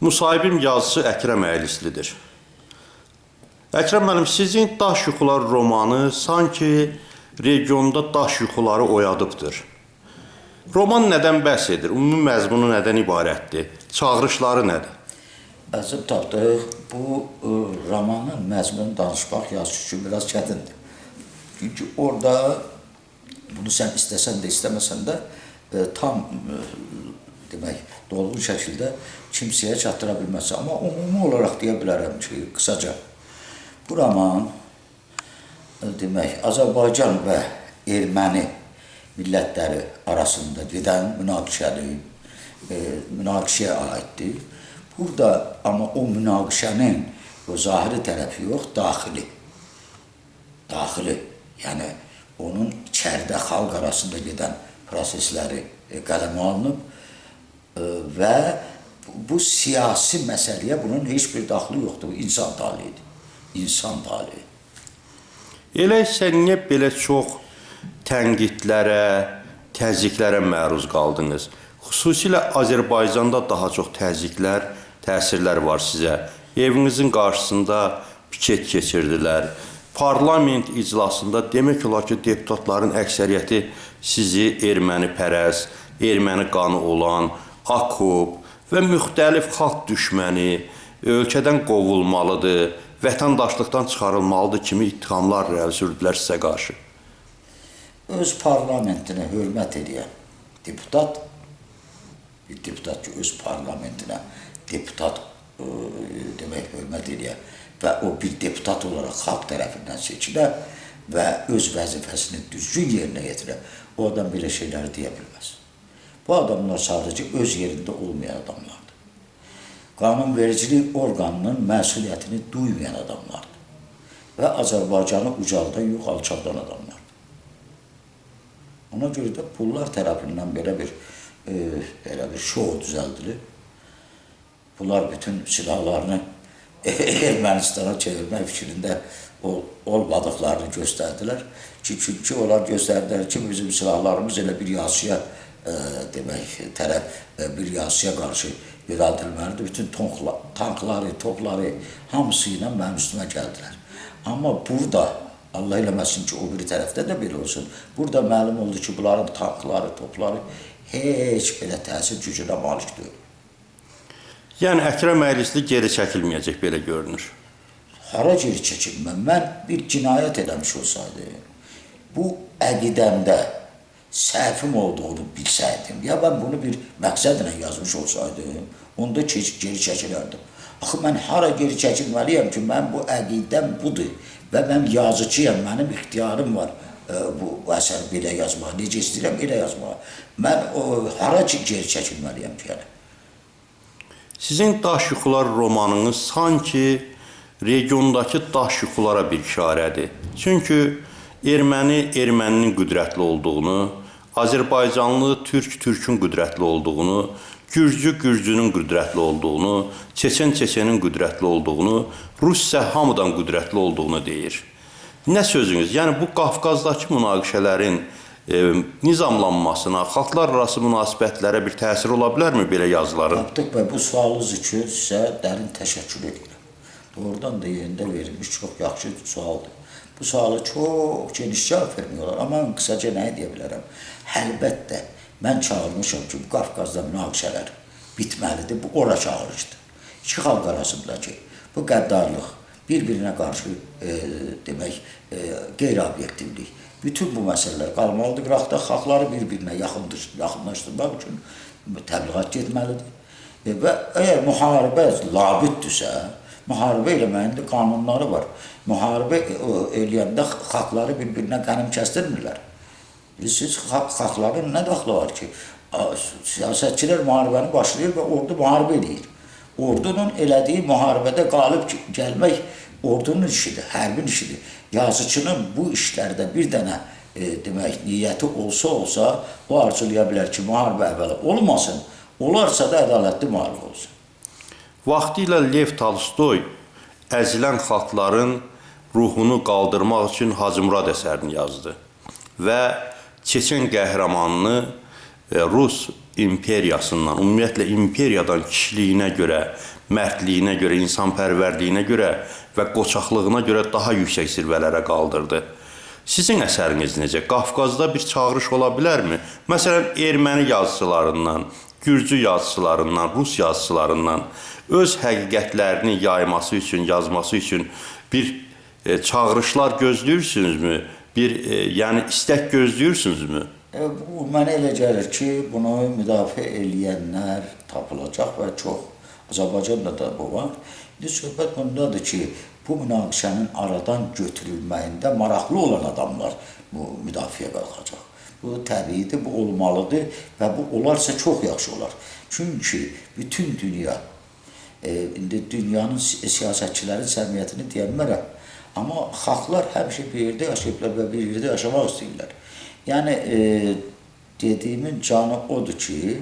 Müsahibim yazısı Əkrəm Əylislidir. Əkrəm müəllim, sizin Daş yuxuları romanı sanki regionda daş yuxuları oyadıbdır. Roman nədən bəhs edir? Ümumi məzmunu nədən ibarətdir? Çağırışları nədir? Əzib tapdıq, bu romanın məzmununu danışmaq yazıcı üçün biraz çətindir. Çünki orada bunu sən istəsən də, istəməsən də tam demək, dolğun şəkildə kimsəyə çatdıra bilməzsən. Amma ümumi olaraq deyə bilərəm ki, qısaca, bu roman demək, Azərbaycan və erməni millətləri arasında gedən münaqişəyə aiddir. Burada amma o münaqişənin o zahiri tərəfi yox, daxili. Daxili, yəni onun içəridə xalq arasında gedən prosesləri qələmə alınıb və bu siyasi məsələyə bunun heç bir daxili yoxdur. Bu insan talihidir. İnsan talihi. Elə isə niyə belə çox tənqidlərə, təzyiqlərə məruz qaldınız? Xüsusilə Azərbaycanda daha çox təzyiqlər, təsirlər var sizə. Evinizin qarşısında piket keçirdilər. Parlament iclasında demək olar ki, deputatların əksəriyyəti sizi erməni-pərəz, erməni qanı olan, akub və müxtəlif xalq düşməni, ölkədən qovulmalıdır, vətəndaşlıqdan çıxarılmalıdır kimi ittihamlar sürdülər sizə qarşı. Öz parlamentinə hörmət edən deputat, bir deputat ki, öz parlamentinə deputat demək hörmət edən və o bir deputat olaraq xalq tərəfindən seçilə və öz vəzifəsini düzgün yerinə yetirə, o adam belə şeyləri deyə bilməz. Bu adamlar sadəcə öz yerində olmayan adamlardır. Qanunvericilik orqanının məsuliyyətini duymayan adamlardır və Azərbaycanı ucaldan yox, alçaldan adamlardır. Ona görə də pullar tərəfindən belə bir şou düzəldilir. Bunlar bütün silahlarını Ermənistana çevirmək fikrində olmadıqlarını göstərdilər. Çünki onlar göstərdilər ki, bizim silahlarımız elə bir yasıya demək, bir yasıya qarşı yönəldilməlidir. Bütün tankları, topları hamısı ilə mənim üstümə gəldilər. Amma burada, Allah eləməsin ki, o biri tərəfdə də belə olsun, burada məlum oldu ki, bunların tankları, topları heç belə təsir gücünə malik deyil. Yəni, Əkrəm Əylisli geri çəkilməyəcək, belə görünür. Hara geri çəkilmə? Mən bir cinayət eləmiş olsaydı, bu əqidəmdə səhvim olduğunu bilsəydim, ya mən bunu bir məqsədlə yazmış olsaydım, onda geri çəkilərdim. Axı, mən hara geri çəkilməliyəm ki, mən bu əqidəm budur və mən yazıcıyam, mənim ixtiyarım var bu əsər belə yazmağa, necə istəyirəm, elə yazmağa. Mən hara geri çəkilməliyəm ki, yəni? Sizin Daş yuxuları romanınız sanki regiondakı daş yuxulara bir işarədir. Çünki erməninin qüdrətli olduğunu, Azərbaycanlı türkün qüdrətli olduğunu, gürcünün qüdrətli olduğunu, çeçenin qüdrətli olduğunu, rus isə hamıdan qüdrətli olduğunu deyir. Nə sözünüz? Yəni, bu Qafqazdakı münaqişələrin nizamlanmasına, xalqlar arası münasibətlərə bir təsir ola bilərmi belə yazıların? Tapdıq və bu sualınız üçün sizə dərin təşəkkür edirəm. Doğrudan da yerində verilmiş çox yaxşı sualdır. Bu sualı çox geniş cavab vermiyorlar, amma qısaca nəyə deyə bilərəm? Əlbəttə, mən çağırmışam ki, bu Qafqazda münaqişələr bitməlidir, bu ora çağırışdır. İki xalq arasındakı bu qəddarlıq, bir-birinə qarşı demək, qeyri-obyektivlik, bütün bu məsələlər qalmalıdır. Qıraqda xalqları bir-birinə yaxınlaşdırmaq üçün təbliğat getməlidir. Və əgər müharibə labüddürsə, müharibə eləməyin də qanunları var. Müharibə eləyəndə xalqları bir-birinə qənim kəsdirmirlər. Bilirsiniz, xalqların nə daxlı var ki, siyasətçilər müharibəni başlayır və ordu müharibə eləyir. Ordunun elədiyi müharibədə qalib gəlmək ordunun işidir, hərbin işidir. Yazıcının bu işlərdə bir dənə demək, niyyəti olsa, o arzulaya bilər ki, müharibə əvvəla olmasın, olarsa da ədalətli müharibə olsun. Vaxtilə Lev Tolstoy əzilən xalqların ruhunu qaldırmaq üçün Hacı Murad əsərini yazdı və Çeçen qəhrəmanını Rus imperiyasından, ümumiyyətlə imperiyadan kişiliyinə görə, mərdliyinə görə, insanpərvərliyinə görə və qoçaqlığına görə daha yüksək zirvələrə qaldırdı. Sizin əsəriniz necə? Qafqazda bir çağırış ola bilərmi? Məsələn, erməni yazıçılarından, gürcü yazıçılarından, rus yazıçılarından öz həqiqətlərini yayması üçün, yazması üçün bir çağırışlar gözləyirsinizmi? Yəni istək gözləyirsinizmi? Bu mənə elə gəlir ki, bunu müdafiə eləyənlər tapılacaq və çox. Azərbaycanda da bu var. İndi söhbət bundadır ki, bu münaqişənin aradan götürülməyində maraqlı olan adamlar bu müdafiə qalxacaq. Bu təbiidir, bu olmalıdır və bu olarsa çox yaxşı olar. Çünki bütün dünya, indi dünyanın siyasətçilərin səmiyyətini deyənmərəm, amma xalqlar həmişə bir yerdə yaşayıblar və bir yerdə yaşamaq istəyirlər. Yəni, dediyimin canı odur ki,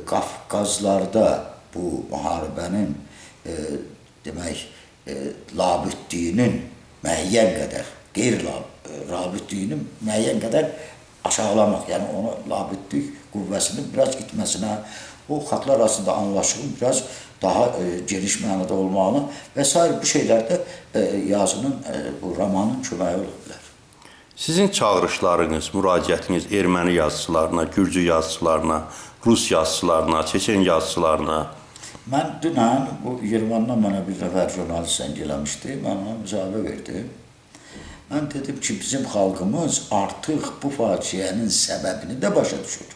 Qafqazlarda bu müharibənin demək, labüddiyinin müəyyən qədər, qeyri-labüddiyinin müəyyən qədər aşağılamaq, yəni onu labüddük qüvvəsinin biraz itməsinə, o xalqlar arasında anlaşılın biraz daha geniş mənada olmağına və s. bu şeylərdə yazının, bu romanın köməyi ola bilər. Sizin çağırışlarınız, müraciətiniz erməni yazıçılarına, gürcü yazıçılarına, rus yazıçılarına, çeçen yazıçılarına? Mən dünən bu Yerevandan mənə bir nəfər jurnalist zəng eləmişdi, mən ona müzahibə verdim. Mən dedim ki, bizim xalqımız artıq bu faciənin səbəbini də başa düşür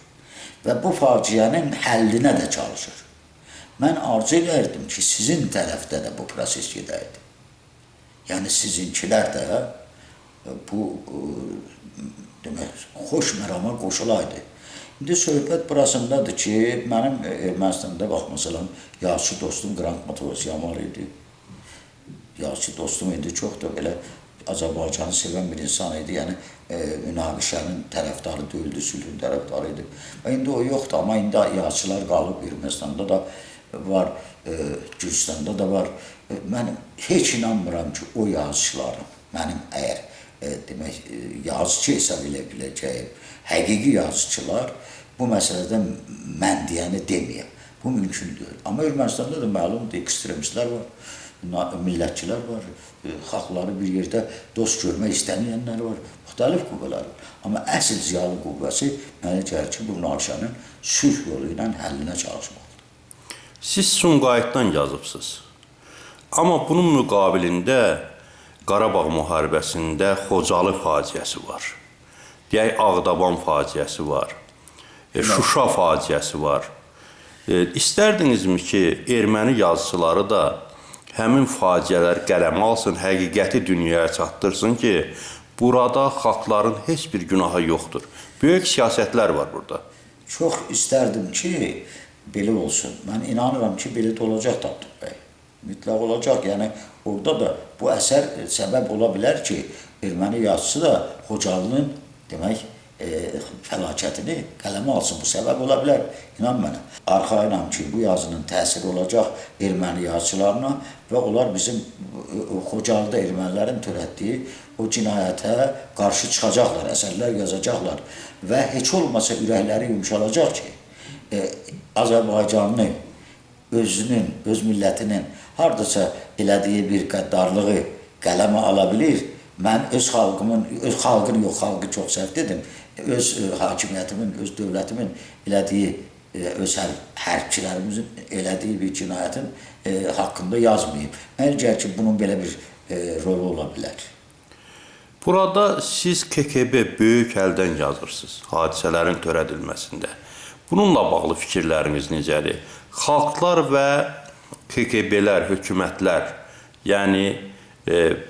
və bu faciənin həllinə də çalışır. Mən arzu edərdim ki, sizin tərəfdə də bu proses gedəydi. Yəni, sizinkilər də bu demək, xoş mərama qoşulaydı. İndi söhbət burasındadır ki, mənim Ermənistanda bax, məsələn, yazıçı dostum Qrant Matovosyan var idi. Yazıçı dostum indi çox da belə Azərbaycanı sevən bir insan idi. Yəni, münaqişənin tərəfdarı deyildi, sülhün tərəfdarı idi. İndi o yoxdur, amma indi yazıçılar qalıb Ermənistanda da var, Gürcüstanda da var. Mən heç inanmıram ki, o yazıçıların, mənim əgər demək, yazıçı hesab elə biləcəyim, həqiqi yazıçılar bu məsələdə mən deyəni deməyə. Bu mümkün deyil. Amma Ermənistanda da məlumdur, ekstremistlər var, millətçilər var, xalqları bir yerdə dost görmək istəməyənlər var, müxtəlif qüvvələr var. Amma əsl ziyalı qüvvəsi mənə gəlir ki, bu münaqişənin sülh yolu ilə həllinə çalışmalıdır. Siz Sumqayıtdan yazıbsınız. Amma bunun müqabilində Qarabağ müharibəsində Xocalı faciəsi var. Deyək, Ağdaban faciəsi var. Şuşa faciəsi var. İstərdinizmi ki, erməni yazıçıları da həmin faciələr qələmə alsın, həqiqəti dünyaya çatdırsın ki, burada xalqların heç bir günahı yoxdur. Böyük siyasətlər var burada. Çox istərdim ki, belə olsun. Mən inanıram ki, belə də olacaq Tapdıq bəy. Mütləq olacaq. Yəni, orada da bu əsər səbəb ola bilər ki, erməni yazısı da Xocalının demək, fəlakətini qələmə alsın. Bu səbəb ola bilər. İnan mənə. Arxayınam ki, bu yazının təsiri olacaq erməni yazıçılarına və onlar bizim Xocalıda ermənilərin törətdiyi o cinayətə qarşı çıxacaqlar, əsərlər yazacaqlar və heç olmasa ürəkləri yumuşalacaq ki, Azərbaycanlı özünün, öz millətinin haradasa elədiyi bir qəddarlığı qələmə ala bilir. Mən öz xalqımın, öz xalqını yox, xalqı çox səhv dedim, öz hakimiyyətimin, öz dövlətimin elədiyi, öz hərbçilərimizin elədiyi bir cinayətin haqqında yazmayayım. Mən gəlir ki, bunun belə bir rolu ola bilər. Burada siz KKB böyük əldən yazırsınız hadisələrin törədilməsində. Bununla bağlı fikirləriniz necədir? Xalqlar və KKB-lər, hökumətlər, yəni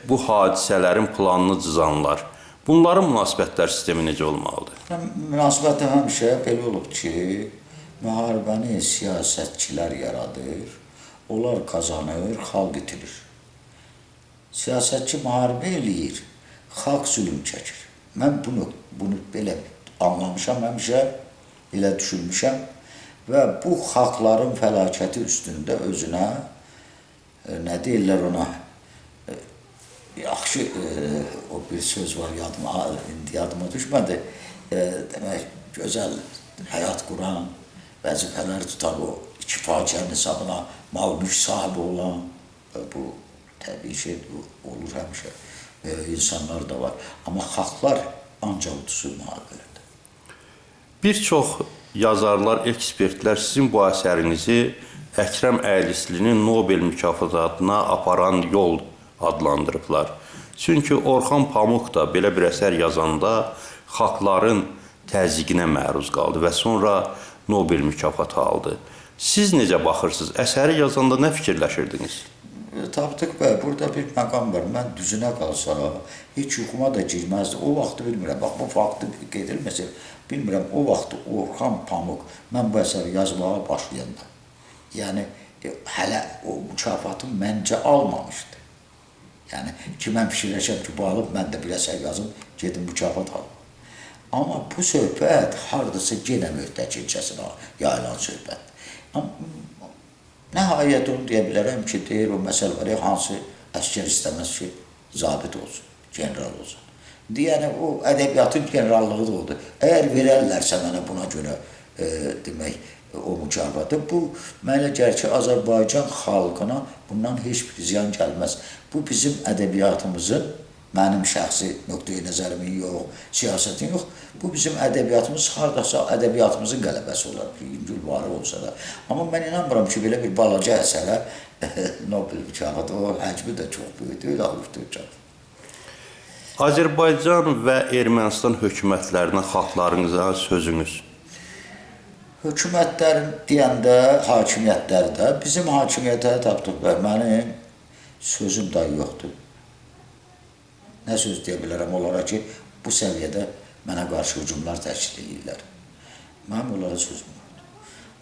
bu hadisələrin planını cızanlar, bunların münasibətlər sistemi necə olmalıdır? Münasibətdə həmişə belə olub ki, müharibəni siyasətçilər yaradır, onlar qazanır, xalq itirir. Siyasətçi müharibə eləyir, xalq zülüm çəkir. Mən bunu belə anlamışam həmişə, elə düşünmüşəm və bu xalqların fəlakəti üstündə özünə, nə deyirlər ona, yaxşı, o bir söz var, indi yadıma düşmədi, demək, gözəl həyat quran, vəzifələr tutan o iki faciənin hesabına mal-mülk sahibi olan, bu təbii şey olur həmişə. İnsanlar da var. Amma xalqlar ancaq udusu mühaqirdir. Bir çox yazarlar, ekspertlər sizin bu əsərinizi Əkrəm Əylislinin Nobel mükafatına aparan yol adlandırıblar. Çünki Orxan Pamuk da belə bir əsər yazanda xalqların təzyiqinə məruz qaldı və sonra Nobel mükafatı aldı. Siz necə baxırsınız? Əsəri yazanda nə fikirləşirdiniz? Tapdıq bəy, burada bir məqam var. Mən düzünə qalsa, heç yuxuma da girməzdi. O vaxtı bilmirəm, bax bu faktı qeyd edilməsə, bilmirəm, o vaxtı Orxan Pamuk, mən bu əsəri yazmağa başlayanda, yəni hələ o mükafatı məncə almamışdı. Yəni ki, mən fikirləşəm ki, bu alıb, mən də bir əsər yazım, gedim mükafat alım. Amma bu söhbət hardasa yenə möhtəkircəsinə yayılan söhbətdir. Nəhayət onu deyə bilərəm ki, deyir, o məsələ var, hansı əskər istəməz ki, zabit olsun, general olsun. Yəni, o ədəbiyyatın generallığı da oldu. Əgər verərlərsə mənə buna görə, demək, o mükafatı, bu, mənə gəlir ki, Azərbaycan xalqına bundan heç bir ziyan gəlməz. Bu, bizim ədəbiyyatımızın, mənim şəxsi nöqteyi nəzərimin yox, siyasətin yox, bu bizim ədəbiyyatımız, hardasa ədəbiyyatımızın qələbəsi olar, İncil varı olsa da. Amma mən inanmıram ki, belə bir balaca əsərə Nobel mükafatı, o həcmi də çox böyüdür, almışdır. Azərbaycan və Ermənistan hökumətlərinə, xalqlarınıza sözünüz? Hökumətlərin deyəndə, hakimiyyətlərdə, bizim hakimiyyətə tapdıq və mənim sözüm da yoxdur. Nə söz deyə bilərəm onlara ki, bu səviyyədə mənə qarşı hücumlar təşkil edirlər. Mənim onlara sözüm yoxdur.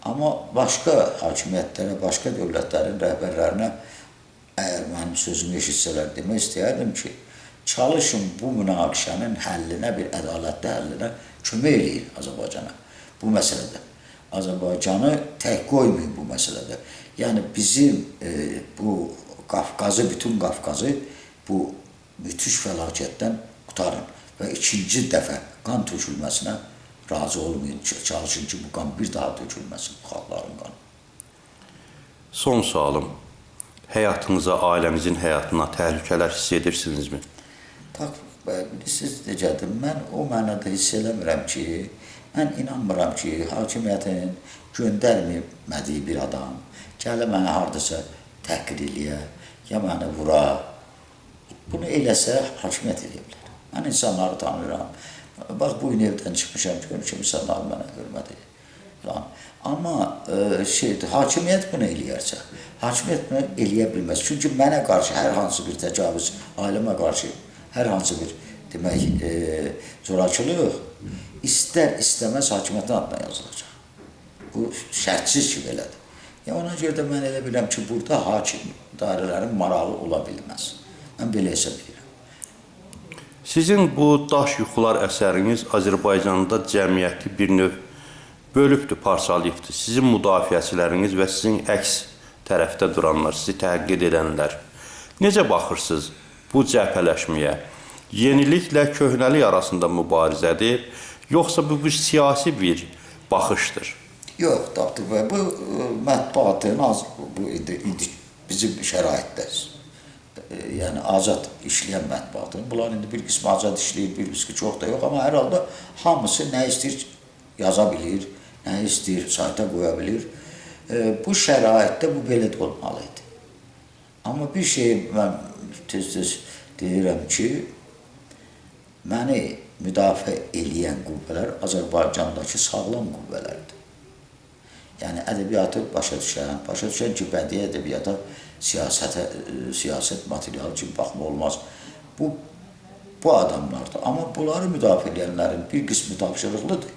Amma başqa hakimiyyətlərə, başqa dövlətlərin rəhbərlərinə əgər mənim sözümü eşitsələr demək istəyərdim ki, çalışın bu münaqişənin həllinə, bir ədalətli həllinə kömək eləyin Azərbaycana bu məsələdə. Azərbaycanı tək qoymayın bu məsələdə. Yəni bizim bu Qafqazı, bütün Qafqazı bu müthiş fəlakətdən qutarın və ikinci dəfə qan tökülməsinə razı olmayın. Çalışın ki, bu qan bir daha tökülməsin, xalqların qanı. Son sualım. Həyatınıza, ailəmizin həyatına təhlükələr hiss edirsinizmi? Bilirsiniz necədir? Mən o mənada hiss eləmirəm ki, mən inanmıram ki, hakimiyyətin göndərmədiyi bir adam gələ mənə hardasa təhqir eləyə, ya mənə vura. Bunu eləsə, hakimiyyət eləyə bilər. Mən insanları tanıyıram. Bax, bu gün evdən çıxmışam, görür ki, insanlar mənə hörmət edir. Amma hakimiyyət bunu eləyərsə, hakimiyyət bunu eləyə bilməz. Çünki mənə qarşı hər hansı bir təcavüz, ailəmə qarşı hər hansı bir, demək, zorakılıq istər-istəməz hakimiyyətin adına yazılacaq. Bu şərtsiz ki, belədir. Ona görə də mən elə biləm ki, burada hakim dairələrin maralı ola bilməz. Mən belə hesab edirəm. Sizin bu Daş Yuxular əsəriniz Azərbaycanda cəmiyyəti bir növ bölübdür, parçalayıbdır. Sizin müdafiəçiləriniz və sizin əks tərəfdə duranlar, sizi təhqir edənlər. Necə baxırsınız bu cəbhələşməyə? Yeniliklə köhnəlik arasında mübarizədir, yoxsa bu siyasi bir baxışdır? Yox, Tapdıq bəy, bu mətbuatın indi bizim şəraitdəyiz. Yəni, azad işləyən mətbuatın. Bunlar indi bir qismi azad işləyir, bir qismi çox da yox. Amma hər halda hamısı nə istəyir yaza bilir, nə istəyir sayta qoya bilir. Bu şəraitdə bu belə də olmalıydı. Amma bir şey mən tez-tez deyirəm ki, məni müdafiə eləyən qüvvələr Azərbaycandakı sağlam qüvvələrdir. Yəni, ədəbiyyatı başa düşən ki, bədii ədəbiyyata, siyasət materialı kimi baxma olmaz. Bu adamlardır. Amma bunları müdafiə edənlərin bir qismi tapşırıqlıdır,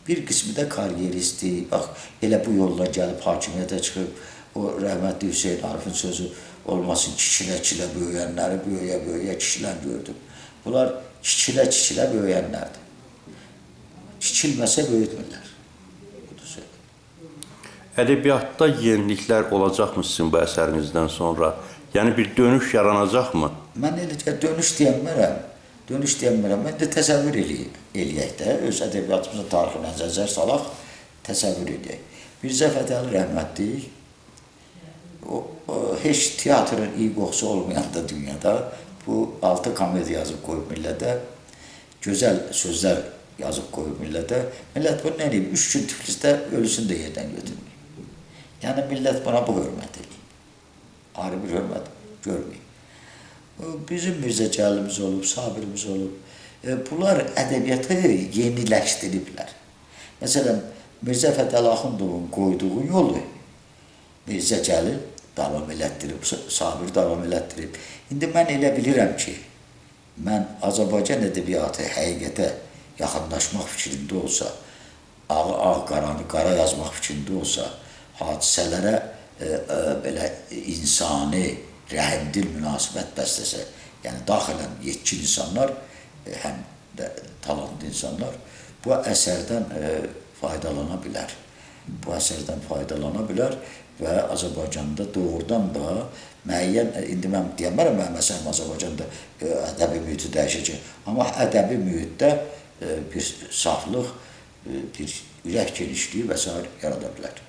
bir qismi də karyeristdir. Bax, elə bu yolla gəlib hakimiyyətə çıxıb, o rəhmətli Hüseyin Arifin sözü olmasın, kikilə-kikilə böyüyənləri böyüyə-böyüyə kişilər gördüm. Bunlar kikilə-kikilə böyüyənlərdir. Kikilməsə böyütmürlər. Ədəbiyyatda yeniliklər olacaqmı sizin bu əsərinizdən sonra? Yəni bir dönüş yaranacaqmı? Mən elə dönüş deyəmərəm. dönüş deyəmirəm, mən də təsəvvür eləyək də, öz ədəbiyyatımızın tarixinə nəzər salaq, təsəvvür eləyək. Mirzə Fətəli rəhmətlik, heç teatrın iyi qoxusu olmayanda dünyada bu 6 komediya yazıb qoyub millətə, gözəl sözlər yazıb qoyub millətə. Millət bunu nə edeyim, 3 gün Tiflisdə ölüsünü də yerdən götürməyib. Yəni millət buna bu hörmət edeyim. Ayrı bir hörmət görməyib. Bizim Mirzə Cəlilimiz olub, Sabirimiz olub. Bunlar ədəbiyyatı yeniləşdiriblər. Məsələn, Mirzə Fətəli Axundovun qoyduğu yolu Mirzə Cəlil davam elətdirib, Sabir davam elətdirib. İndi mən elə bilirəm ki, mən Azərbaycan ədəbiyyatı həqiqətə yaxınlaşmaq fikrində olsa, ağ qaranı qara yazmaq fikrində olsa, hadisələrə belə insani, rəhimdil münasibət bəsləsə, yəni daxilən yetkin insanlar, həm də talantlı insanlar bu əsərdən faydalana bilər. Bu əsərdən faydalana bilər və Azərbaycanda doğrudan da müəyyən, indi mən deyəmərəm, məsələn, Azərbaycanda ədəbi mühiti dəyişəcək, amma ədəbi mühitdə bir saflıq, bir ürək genişliyi və s. yarada bilər.